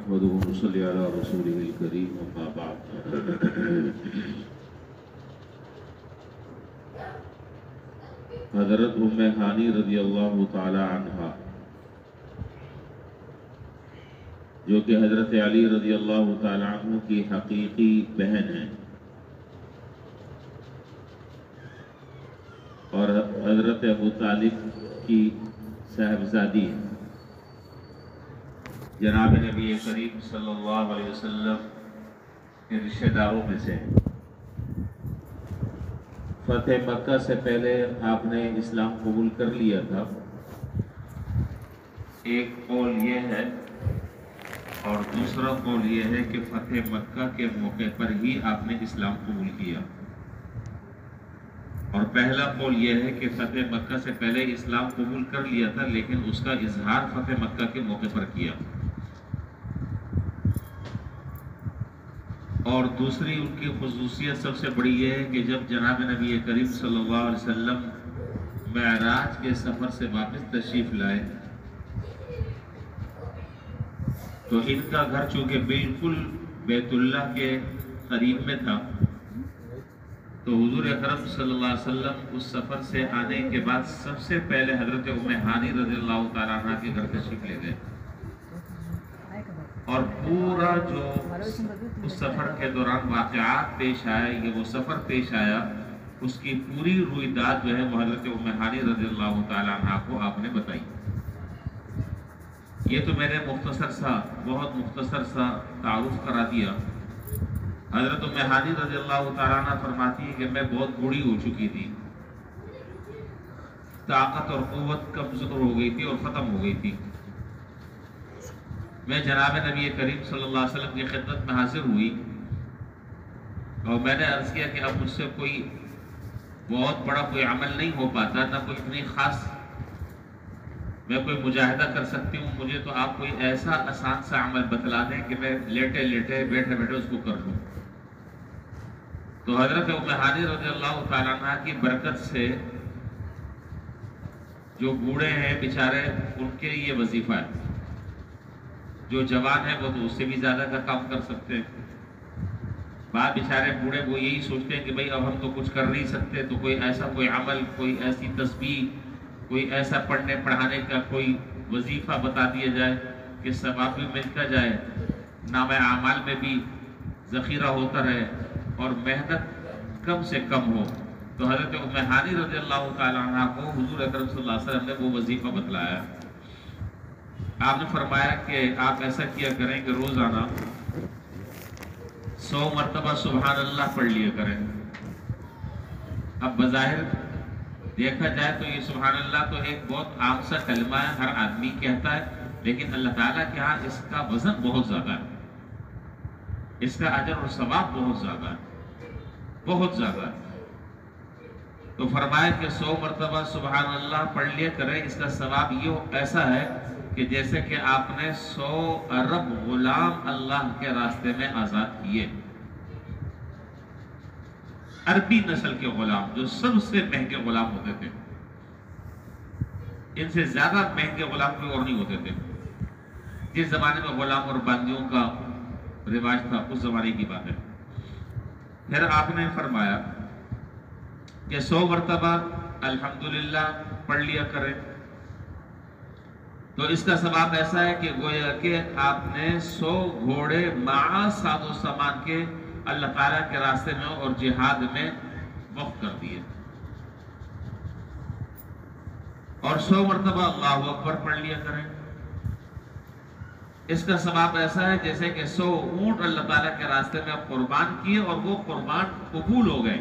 نحمده ونصلي على رسوله الكريم أما بعد حضرت ام ہانی رضی اللہ تعالی عنہ جو کہ حضرت علی رضی اللہ تعالی عنہ کی حقیقی بہن ہیں اور حضرت ابو طالب کی صاحبزادی ہیں، جناب نبی کریم صلی اللہ علیہ وسلم کے رشتہ داروں میں سے ہیں۔ فتح مکہ سے پہلے آپ نے اسلام قبول کر لیا تھا، ایک قول یہ ہے، اور دوسرا قول یہ ہے کہ فتح مکہ کے موقع پر ہی آپ نے اسلام قبول کیا، اور پہلا قول یہ ہے کہ فتح مکہ سے پہلے اسلام قبول کر لیا تھا لیکن اس کا اظہار فتح مکہ کے موقع پر کیا، اور دوسری ان کی خصوصیت سب سے بڑی یہ ہے کہ جب جناب نبی کریم صلی اللہ علیہ وسلم معراج کے سفر سے واپس تشریف لائے تو ان کا گھر چونکہ بالکل بیت اللہ کے قریب میں تھا، تو حضور اکرم صلی اللہ علیہ وسلم اس سفر سے آنے کے بعد سب سے پہلے حضرت ام ہانی رضی اللہ تعالیٰ عنہ کے گھر تشریف لے گئے، اور پورا جو اس سفر کے دوران واقعات پیش آئے، یہ وہ سفر پیش آیا، اس کی پوری رویداد جو ہے وہ حضرت ام ہانی رضی اللہ تعالیٰ عنہ کو آپ نے بتائی۔ یہ تو میں نے بہت مختصر سا تعارف کرا دیا۔ حضرت ام ہانی رضی اللہ تعالیٰ عنہ فرماتی ہے کہ میں بہت بوڑھی ہو چکی تھی، طاقت اور قوت کمزور ہو گئی تھی اور ختم ہو گئی تھی۔ میں جناب نبی کریم صلی اللہ علیہ وسلم کی خدمت میں حاضر ہوئی اور میں نے عرض کیا کہ اب مجھ سے کوئی بہت بڑا کوئی عمل نہیں ہو پاتا، نہ کوئی اتنی خاص میں کوئی مجاہدہ کر سکتی ہوں، مجھے تو آپ کوئی ایسا آسان سا عمل بتلا دیں کہ میں لیٹے لیٹے بیٹھے بیٹھے اس کو کر لوں۔ تو حضرت ام ہانی رضی اللہ تعالیٰ عنہ کی برکت سے جو بوڑھے ہیں بیچارے ان کے یہ وظیفہ ہے، جو جوان ہیں وہ تو اس سے بھی زیادہ کا کام کر سکتے ہیں، بعض بیچارے بوڑھے وہ یہی سوچتے ہیں کہ بھئی اب ہم تو کچھ کر نہیں سکتے، تو کوئی عمل، کوئی ایسی تسبیح، کوئی ایسا پڑھنے پڑھانے کا کوئی وظیفہ بتا دیا جائے کہ ثواب بھی ملتا جائے، نام اعمال میں بھی ذخیرہ ہوتا رہے اور محنت کم سے کم ہو۔ تو حضرت ام ہانی رضی اللہ تعالیٰ عنہ کو حضور اکرم صلی اللہ علیہ وسلم نے وہ وظیفہ بتلایا۔ آپ نے فرمایا کہ آپ ایسا کیا کریں کہ روزانہ 100 مرتبہ سبحان اللہ پڑھ لیا کریں۔ اب بظاہر دیکھا جائے تو یہ سبحان اللہ تو ایک بہت عام سا کلمہ ہے، ہر آدمی کہتا ہے، لیکن اللہ تعالیٰ کے ہاں اس کا وزن بہت زیادہ ہے، اس کا اجر اور ثواب بہت زیادہ ہے، بہت زیادہ ہے۔ تو فرمایا کہ 100 مرتبہ سبحان اللہ پڑھ لیا کریں، اس کا ثواب یہ ایسا ہے کہ جیسے کہ آپ نے 100 ارب غلام اللہ کے راستے میں آزاد کیے، عربی نسل کے غلام جو سب سے مہنگے غلام ہوتے تھے، ان سے زیادہ مہنگے غلام کوئی اور نہیں ہوتے تھے۔ جس زمانے میں غلام اور باندیوں کا رواج تھا اس زمانے کی بات ہے۔ پھر آپ نے فرمایا کہ 100 مرتبہ الحمدللہ پڑھ لیا کریں، تو اس کا ثواب ایسا ہے کہ گویا کہ آپ نے 100 گھوڑے مع ساز و سامان کے اللہ تعالیٰ کے راستے میں اور جہاد میں وقف کر دیے، اور 100 مرتبہ اللہ اکبر پڑھ لیا کریں۔ اس کا ثواب ایسا ہے جیسے کہ 100 اونٹ اللہ تعالیٰ کے راستے میں قربان کیے اور وہ قربان قبول ہو گئے۔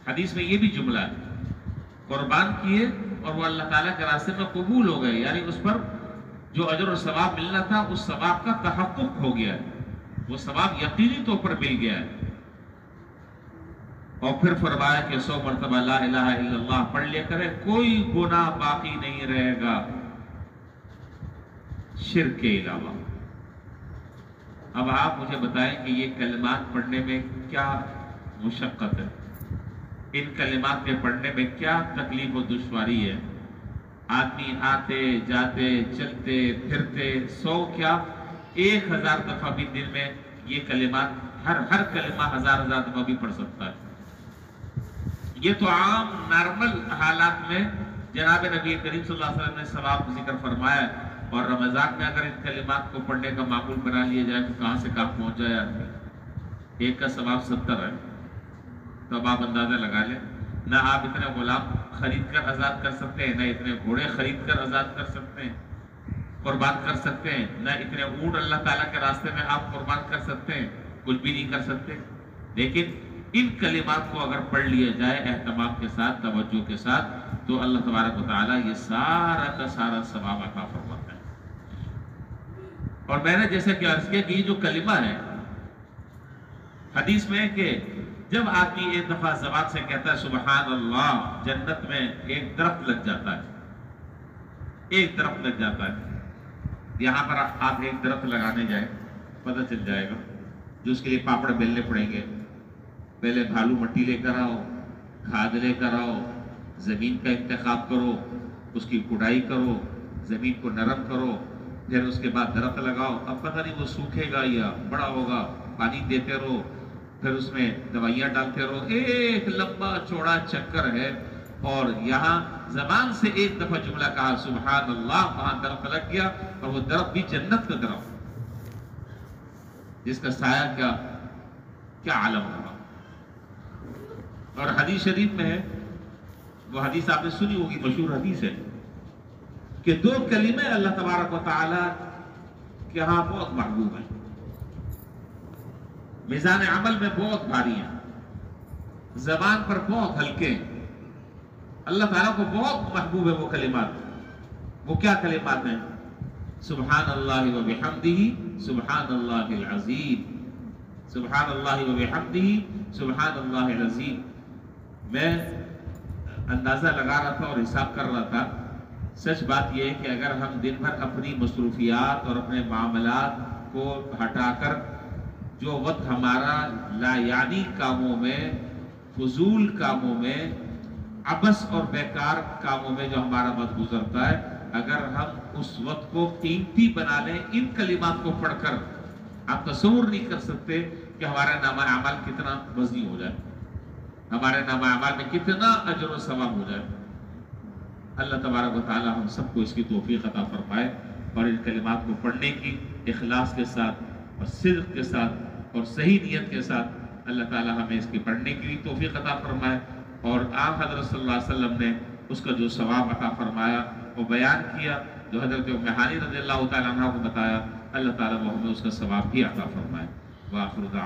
حدیث میں یہ بھی جملہ ہے، قربان کیے اور وہ اللہ تعالیٰ کے راستے میں قبول ہو گئے، یعنی اس پر جو اجر و ثواب ملنا تھا اس ثواب کا تحقق ہو گیا ہے، وہ ثواب یقینی طور پر مل گیا ہے۔ اور پھر فرمایا کہ 100 مرتبہ لا الہ الا اللہ پڑھ لیا کرے، کوئی گناہ باقی نہیں رہے گا شرک کے علاوہ۔ اب آپ مجھے بتائیں کہ یہ کلمات پڑھنے میں کیا مشقت ہے، ان کلمات کے پڑھنے میں کیا تکلیف و دشواری ہے۔ آدمی آتے جاتے چلتے پھرتے 100 کیا 1000 دفعہ بھی دن میں یہ کلمات ہر کلمہ 1000 دفعہ بھی پڑھ سکتا ہے۔ یہ تو عام نارمل حالات میں جناب نبی کریم صلی اللہ علیہ وسلم نے ثواب ذکر فرمایا ہے، اور رمضان میں اگر ان کلمات کو پڑھنے کا معمول بنا لیا جائے تو کہاں سے کہاں پہنچ جائے آدمی۔ ایک کا ثواب 70 ہے، تو اب آپ اندازہ لگا لیں، نہ آپ اتنے غلام خرید کر آزاد کر سکتے ہیں، نہ اتنے گھوڑے خرید کر آزاد کر سکتے ہیں، قربان کر سکتے ہیں، نہ اتنے اونٹ اللہ تعالیٰ کے راستے میں آپ قربان کر سکتے ہیں، کچھ بھی نہیں کر سکتے۔ لیکن ان کلمات کو اگر پڑھ لیا جائے اہتمام کے ساتھ، توجہ کے ساتھ، تو اللہ تبارک و تعالیٰ یہ سارا کا سارا ثواب عطا فرماتا ہے۔ اور میں نے جیسا کہ عرض کیا کہ یہ جو کلمہ ہے، حدیث میں ہے کہ جب آدمی ایک دفعہ زبان سے کہتا ہے سبحان اللہ، جنت میں ایک درخت لگ جاتا ہے، ایک درخت لگ جاتا ہے۔ یہاں پر آپ ایک درخت لگانے جائیں، پتہ چل جائے گا، جو اس کے لیے پاپڑ بیلنے پڑیں گے۔ پہلے بھالو مٹی لے کر آؤ، کھاد لے کر آؤ، زمین کا انتخاب کرو، اس کی کڑائی کرو، زمین کو نرم کرو، پھر اس کے بعد درخت لگاؤ۔ اب پتہ نہیں وہ سوکھے گا یا بڑا ہوگا، پانی دیتے رہو، پھر اس میں دوائیاں ڈالتے رہو، ایک لمبا چوڑا چکر ہے۔ اور یہاں زبان سے ایک دفعہ جملہ کہا سبحان اللہ، وہاں درخت لگ گیا، اور وہ درخت بھی جنت کا درخت، جس کا سایہ کیا عالم ہوگا۔ اور حدیث شریف میں ہے، وہ حدیث آپ نے سنی ہوگی، مشہور حدیث ہے کہ 2 کلمے اللہ تبارک و تعالی کے ہاں بہت محبوب ہیں، میزان عمل میں بہت بھاری ہیں، زبان پر بہت ہلکے ہیں، اللہ تعالیٰ کو بہت محبوب ہے وہ کلمات۔ وہ کیا کلمات ہیں؟ سبحان اللہ و بحمدہ سبحان اللہ العظیم، سبحان اللہ و بحمدہ سبحان اللہ العظیم۔ میں اندازہ لگا رہا تھا اور حساب کر رہا تھا، سچ بات یہ ہے کہ اگر ہم دن بھر اپنی مصروفیات اور اپنے معاملات کو ہٹا کر جو وقت ہمارا لا یعنی کاموں میں، فضول کاموں میں، عبث اور بیکار کاموں میں جو ہمارا وقت گزرتا ہے، اگر ہم اس وقت کو قیمتی بنا لیں ان کلمات کو پڑھ کر، آپ تصور نہیں کر سکتے کہ ہمارا نامہ اعمال کتنا وزنی ہو جائے، ہمارے نامہ اعمال میں کتنا اجر و ثواب ہو جائے۔ اللہ تبارک و تعالی ہم سب کو اس کی توفیق عطا فرمائے، اور ان کلمات کو پڑھنے کی اخلاص کے ساتھ اور صدق کے ساتھ اور صحیح نیت کے ساتھ اللہ تعالی ہمیں اس کی پڑھنے کی بھی توفیق عطا فرمائے، اور آپ حضرت صلی اللہ علیہ وسلم نے اس کا جو ثواب عطا فرمایا وہ بیان کیا، جو حضرت ام ہانی رضی اللہ تعالیٰ عنہ کو بتایا، اللہ تعالیٰ وہ ہمیں اس کا ثواب بھی عطا فرمائے۔ وآخر دعوانا